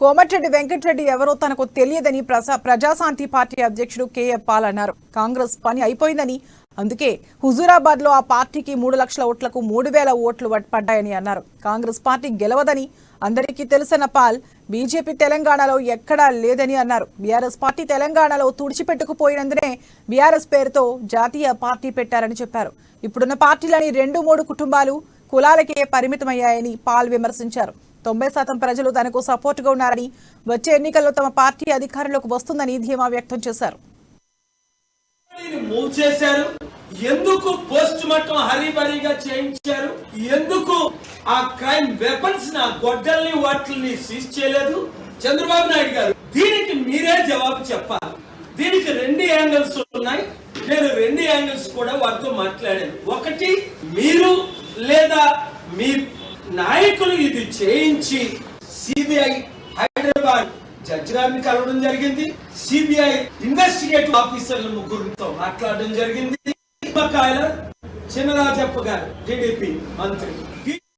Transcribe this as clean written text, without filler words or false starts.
కోమటిరెడ్డి వెంకటరెడ్డి ఎవరో తనకు తెలియదని ప్రజాశాంతి పార్టీ అధ్యక్షుడు కేఏ పాల్ అన్నారు. కాంగ్రెస్ పని అయిపోయిందని, అందుకే హుజూరాబాద్ లో ఆ పార్టీకి 3 లక్షల ఓట్లకు 3000 ఓట్లు పడ్డాయని అన్నారు. కాంగ్రెస్ పార్టీ గెలవదని అందరికీ తెలుసన్న పాల్ బీజేపీ తెలంగాణలో ఎక్కడా లేదని అన్నారు. బీఆర్ఎస్ పార్టీ తెలంగాణలో తుడిచిపెట్టుకుపోయినందునే బీఆర్ఎస్ పేరుతో జాతీయ పార్టీ పెట్టారని చెప్పారు. ఇప్పుడున్న పార్టీలని 2-3 కుటుంబాలు కులాలకే పరిమితమయ్యాయని పాల్ విమర్శించారు. 90% ప్రజలు తనకు సపోర్టుగా ఉన్నారని, వచ్చే ఎన్నికల్లో తమ పార్టీ అధికారంలోకి వస్తుందని ధీమా వ్యక్తం చేశారు. ఎందుకు పోస్ట్ మార్టం హరీబరీగా చేయించారు? ఎందుకు ఆ క్రైమ్ వెపన్స్ నా గొడ్డల్ని వాటిని సీజ్ చేయలేదు చంద్రబాబు నాయుడు గారు? దీనికి మీరే జవాబు చెప్పాలి. దీనికి 2 యాంగిల్స్ ఉన్నాయి. నేను 2 యాంగిల్స్ కూడా వారితో మాట్లాడాను. ఒకటి, మీరు లేదా మీ నాయకులు ఇది చేయించి సిబిఐ హైదరాబాద్ జడ్జి గారిని కలవడం జరిగింది. సిబిఐ ఇన్వెస్టిగేటివ్ ఆఫీసర్ల ముగ్గురితో మాట్లాడడం జరిగింది. చినరాజప్ప గారు టీడీపీ మంత్రి